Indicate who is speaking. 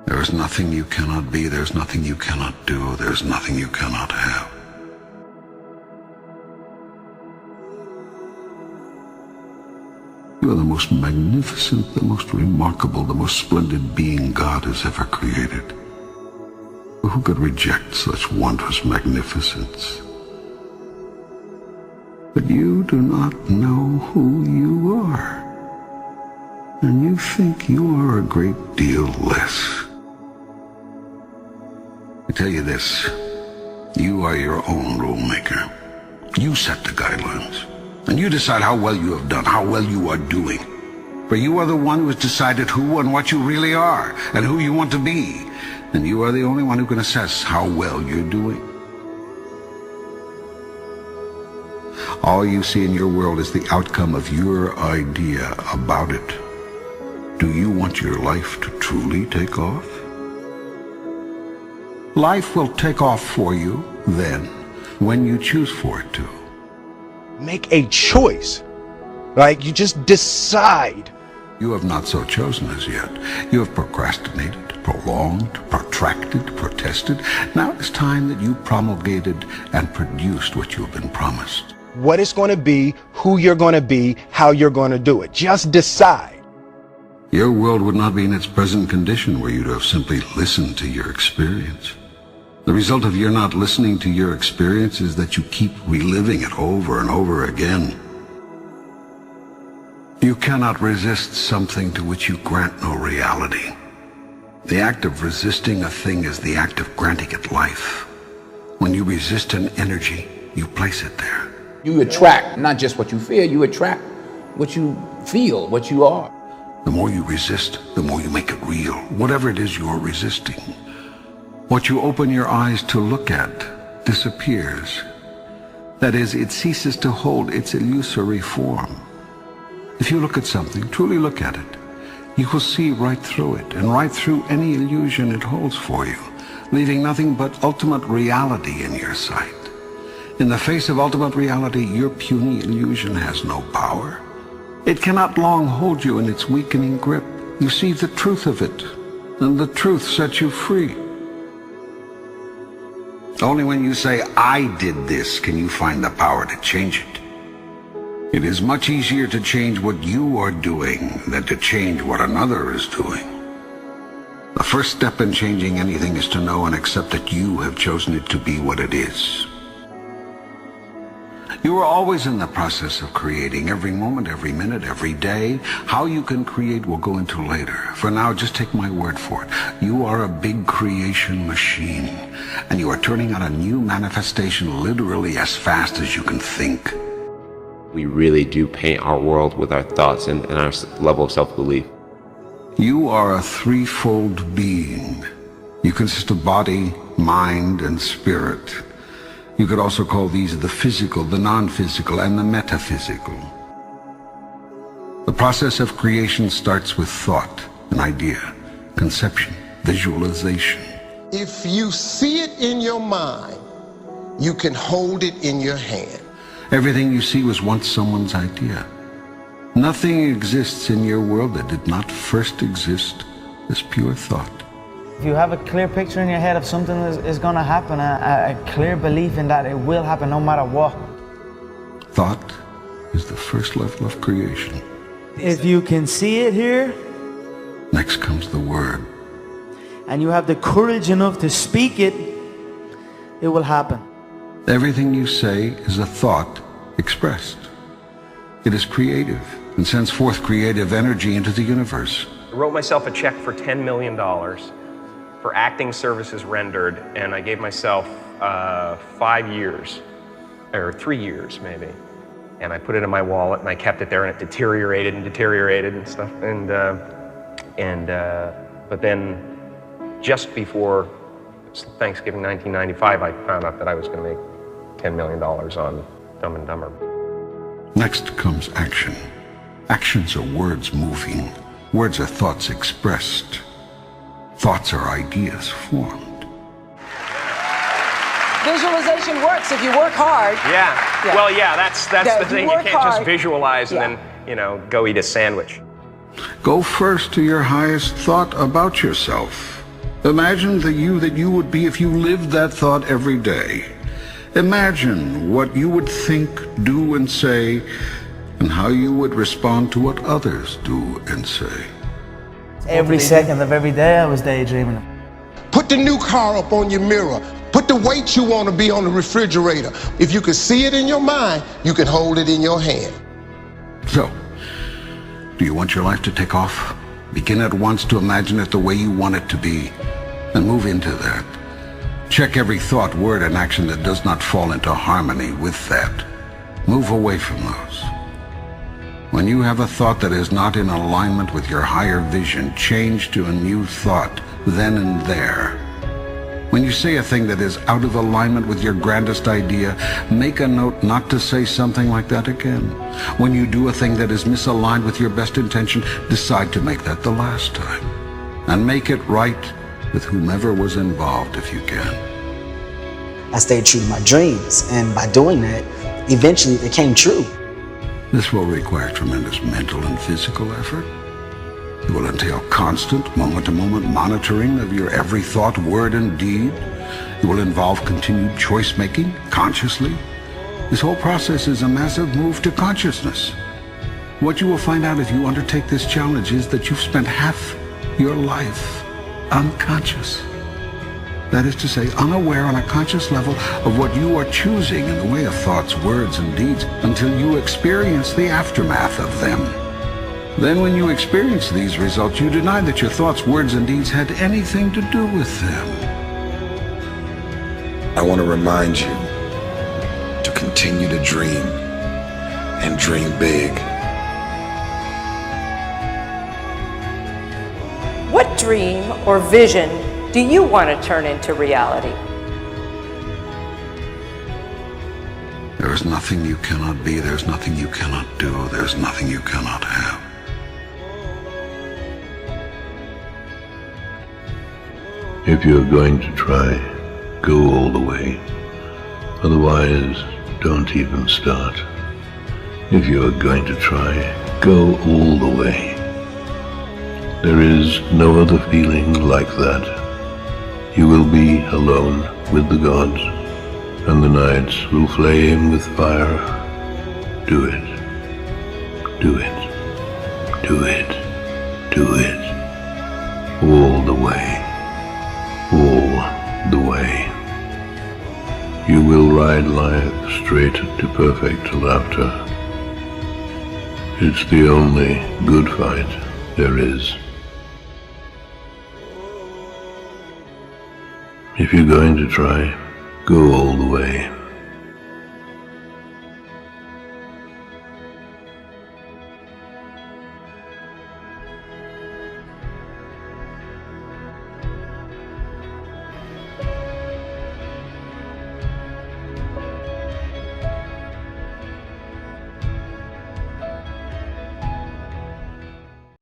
Speaker 1: There is nothing you cannot be, there's nothing you cannot do, there's nothing you cannot have. You are the most magnificent, the most remarkable, the most splendid being God has ever created. Who could reject such wondrous magnificence? But you do not know who you are, and you think you are a great deal less. I tell you this, you are your own rule maker. You set the guidelines, and you decide how well you have done, how well you are doing. For you are the one who has decided who and what you really are, and who you want to be. And you are the only one who can assess how well you're doing. All you see in your world is the outcome of your idea about it. Do you want your life to truly take off? Life will take off for you then, when you choose for it to.
Speaker 2: Make a choice. Like, you just decide.
Speaker 1: You have not so chosen as yet. You have procrastinated, prolonged, protracted, protested. Now it's time that you promulgated and produced what you have been promised.
Speaker 2: What it's going to be, who you're going to be, how you're going to do it. Just decide.
Speaker 1: Your world would not be in its present condition were you to have simply listened to your experience. The result of your not listening to your experience is that you keep reliving it over and over again. You cannot resist something to which you grant no reality. The act of resisting a thing is the act of granting it life. When you resist an energy, you place it there.
Speaker 3: You attract not just what you feel, you attract what you feel, what you are.
Speaker 1: The more you resist, the more you make it real, whatever it is you're resisting. What you open your eyes to look at disappears. That is, it ceases to hold its illusory form. If you look at something, truly look at it, you will see right through it and right through any illusion it holds for you, leaving nothing but ultimate reality in your sight. In the face of ultimate reality, your puny illusion has no power. It cannot long hold you in its weakening grip. You see the truth of it, and the truth sets you free. Only when you say, I did this, can you find the power to change it. It is much easier to change what you are doing than to change what another is doing. The first step in changing anything is to know and accept that you have chosen it to be what it is. You are always in the process of creating, every moment, every minute, every day. How you can create we'll go into later. For now, just take my word for it. You are a big creation machine, and you are turning out a new manifestation literally as fast as you can think.
Speaker 4: We really do paint our world with our thoughts and our level of self-belief.
Speaker 1: You are a threefold being. You consist of body, mind, and spirit. You could also call these the physical, the non-physical, and the metaphysical. The process of creation starts with thought, an idea, conception, visualization.
Speaker 5: If you see it in your mind, you can hold it in your hand.
Speaker 1: Everything you see was once someone's idea. Nothing exists in your world that did not first exist as pure thought.
Speaker 6: If you have a clear picture in your head of something that is going to happen, a clear belief in that it will happen no matter what.
Speaker 1: Thought is the first level of creation.
Speaker 6: If you can see it here,
Speaker 1: next comes the word.
Speaker 6: And you have the courage enough to speak it, it will happen.
Speaker 1: Everything you say is a thought expressed. It is creative and sends forth creative energy into the universe.
Speaker 7: I wrote myself a check for $10 million for acting services rendered, and I gave myself 5 years, or 3 years maybe. And I put it in my wallet, and I kept it there, and it deteriorated and stuff. But then, just before Thanksgiving 1995, I found out that I was going to make $10 million on Dumb and Dumber.
Speaker 1: Next comes action. Actions are words moving. Words are thoughts expressed. Thoughts are ideas formed.
Speaker 8: Visualization works if you work hard.
Speaker 7: Yeah. Well, yeah, that's the thing. You can't just visualize and then, go eat a sandwich.
Speaker 1: Go first to your highest thought about yourself. Imagine the you that you would be if you lived that thought every day. Imagine what you would think, do, and say, and how you would respond to what others do and say.
Speaker 6: Every second of every day I was daydreaming.
Speaker 5: Put the new car up on your mirror. Put the weight you want to be on the refrigerator. If you can see it in your mind, you can hold it in your hand.
Speaker 1: So, do you want your life to take off? Begin at once to imagine it the way you want it to be, and move into that. Check every thought, word, and action that does not fall into harmony with that. Move away from those. When you have a thought that is not in alignment with your higher vision, change to a new thought then and there. When you say a thing that is out of alignment with your grandest idea, make a note not to say something like that again. When you do a thing that is misaligned with your best intention, decide to make that the last time. And make it right with whomever was involved if you can.
Speaker 9: I stayed true to my dreams, and by doing that, eventually it came true.
Speaker 1: This will require tremendous mental and physical effort. It will entail constant, moment-to-moment monitoring of your every thought, word, and deed. It will involve continued choice-making, consciously. This whole process is a massive move to consciousness. What you will find out if you undertake this challenge is that you've spent half your life unconscious. That is to say, unaware on a conscious level of what you are choosing in the way of thoughts, words, and deeds until you experience the aftermath of them. Then when you experience these results, you deny that your thoughts, words, and deeds had anything to do with them.
Speaker 10: I want to remind you to continue to dream and dream big.
Speaker 8: What dream or vision do you want to turn into reality?
Speaker 1: There is nothing you cannot be, there's nothing you cannot do, there's nothing you cannot have.
Speaker 11: If you're going to try, go all the way. Otherwise, don't even start. If you're going to try, go all the way. There is no other feeling like that. You will be alone with the gods, and the nights will flame with fire. Do it. Do it. Do it. Do it. All the way. All the way. You will ride life straight to perfect laughter. It's the only good fight there is. If you're going to try, go all the way.